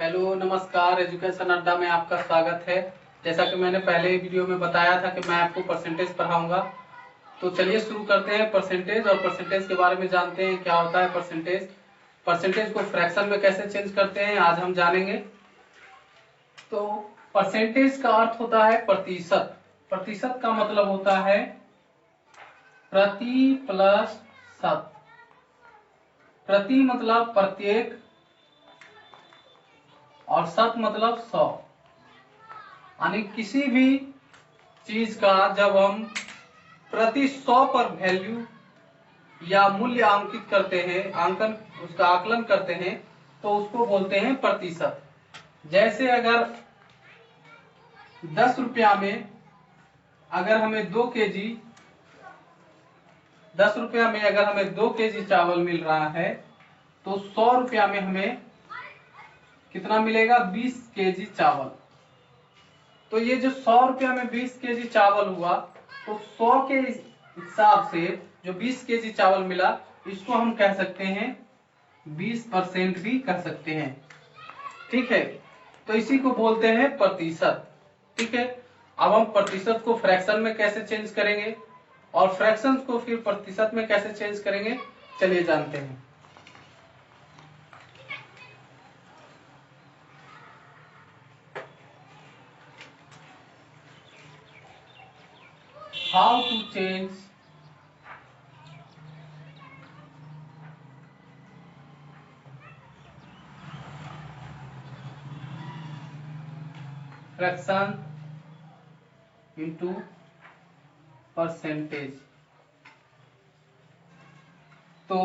Hello नमस्कार, education अड्डा में आपका स्वागत है। जैसा कि मैंने पहले वीडियो में बताया था कि मैं आपको परसेंटेज पढ़ाऊंगा, तो चलिए शुरू करते हैं। परसेंटेज और परसेंटेज के बारे में जानते हैं क्या होता है परसेंटेज। परसेंटेज को फ्रैक्शन में कैसे चेंज करते हैं आज हम जानेंगे। तो परसेंटेज का अर्थ होता है प्रतिशत। प्रतिशत का मतलब होता है प्रति प्लस शत। प्रति मतलब प्रत्येक और शत मतलब 100। यानी किसी भी चीज का जब हम प्रति 100 पर वैल्यू या मूल्य अंकित करते हैं, उसका आकलन करते हैं, तो उसको बोलते हैं प्रतिशत। जैसे अगर 10 रुपया में अगर हमें 2 केजी 10 रुपया में अगर हमें 2 केजी चावल मिल रहा है, तो 100 रुपया में हमें कितना मिलेगा? 20 केजी चावल। तो ये जो 100 रुपया में 20 केजी चावल हुआ, तो 100 के हिसाब से जो 20 केजी चावल मिला, इसको हम कह सकते हैं 20% भी कह सकते हैं। ठीक है, तो इसी को बोलते हैं प्रतिशत। ठीक है, अब हम प्रतिशत को फ्रैक्शन में कैसे चेंज करेंगे और फ्रैक्शन को फिर प्रतिशत में कैसे चेंज करेंगे, चलिए जानते हैं। How to change fraction into percentage. तो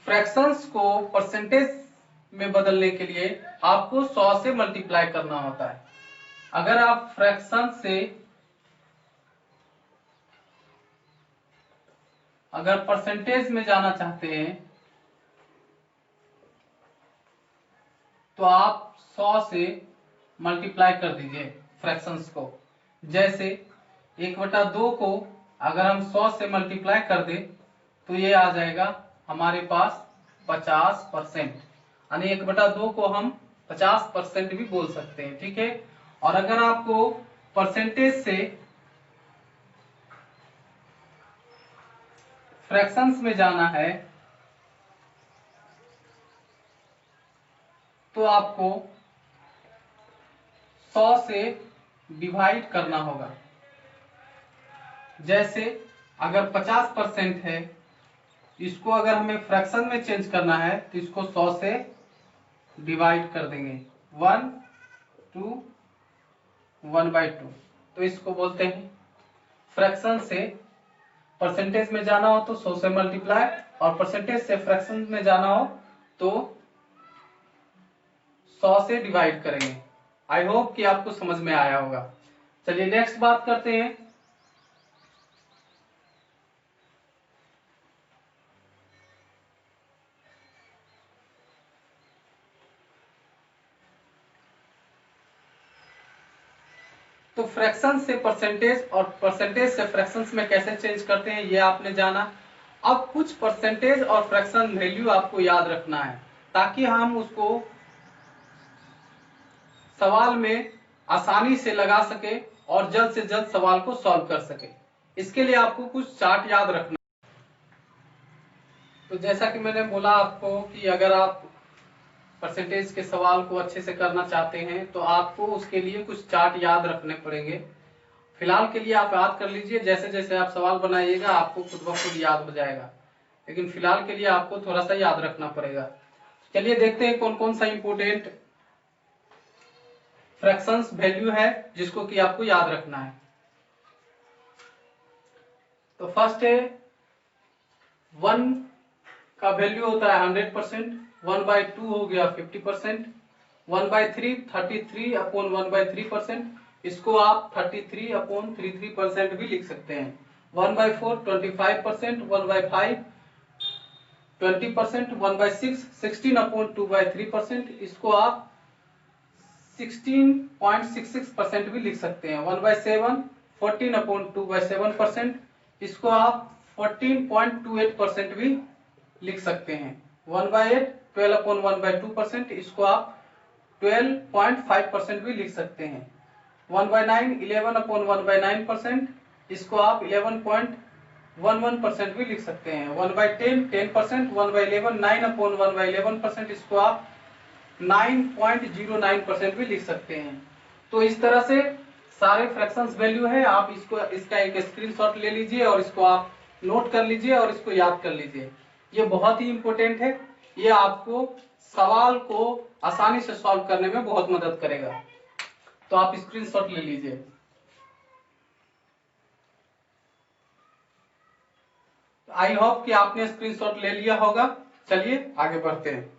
फ्रैक्शंस को परसेंटेज में बदलने के लिए आपको 100 से मल्टीप्लाई करना होता है। अगर आप फ्रैक्शन से अगर परसेंटेज में जाना चाहते हैं, तो आप 100 से मल्टीप्लाई कर दीजिए फ्रैक्शंस को। जैसे 1/2 को अगर हम 100 से मल्टीप्लाई कर दें, तो ये आ जाएगा हमारे पास 50%। यानी 1/2 को हम 50% भी बोल सकते हैं। ठीक है, और अगर आपको परसेंटेज से फ्रैक्शंस में जाना है, तो आपको 100 से डिवाइड करना होगा। जैसे अगर 50% है, इसको अगर हमें फ्रैक्शन में चेंज करना है, तो इसको 100 से डिवाइड कर देंगे 1 2 1/2। तो इसको बोलते हैं फ्रैक्शन से परसेंटेज में जाना हो तो 100 से मल्टीप्लाई, और परसेंटेज से फ्रैक्शन में जाना हो तो 100 से डिवाइड करेंगे। आई होप कि आपको समझ में आया होगा। चलिए नेक्स्ट बात करते हैं। तो फ्रैक्शन से परसेंटेज और परसेंटेज से फ्रैक्शंस में कैसे चेंज करते हैं, ये आपने जाना। अब कुछ परसेंटेज और फ्रैक्शन वैल्यू आपको याद रखना है, ताकि हम उसको सवाल में आसानी से लगा सके और जल्द से जल्द सवाल को सॉल्व कर सके। इसके लिए आपको कुछ चार्ट याद रखना। तो जैसा कि मैंने बोला आपको कि अगर आप परसेंटेज के सवाल को अच्छे से करना चाहते हैं, तो आपको उसके लिए कुछ चार्ट याद रखने पड़ेंगे। फिलहाल के लिए आप याद कर लीजिए, जैसे जैसे आप सवाल बनाइएगा आपको खुद ब खुद याद हो जाएगा, लेकिन फिलहाल के लिए आपको थोड़ा सा याद रखना पड़ेगा। चलिए देखते हैं कौन कौन सा इंपोर्टेंट फ्रैक्शंस वैल्यू है जिसको कि आपको याद रखना है। तो फर्स्ट है 1 का वैल्यू होता है 100%, 1/2 हो गया 50%, 1/3 33/1/3%, इसको आप 33/33% भी लिख सकते हैं। 1/4 25%, 1/5 20%, 1/6 16/2/3%, इसको आप 16.66% भी लिख सकते हैं। 1/7 14/2/7%, इसको आप 14.28% भी लिख सकते हैं। 1/8 12/1/2%, इसको आप 12.5% भी लिख सकते हैं। 1/9 11/1/9%, इसको आप 11.11% भी लिख सकते हैं। 1/10 10%, 1/11 9/1/11%, इसको आप 9.09% भी लिख सकते हैं। तो इस तरह से सारे फ्रैक्शंस वैल्यू है, आप इसका एक स्क्रीनशॉट ले लीजिए और इसको आप नोट कर लीजिए और इसको याद कर लीजिए। ये बहुत ही इंपॉर्टेंट है, ये आपको सवाल को आसानी से सॉल्व करने में बहुत मदद करेगा। तो आप स्क्रीनशॉट ले लीजिए। आई होप कि आपने स्क्रीनशॉट ले लिया होगा। चलिए आगे बढ़ते हैं।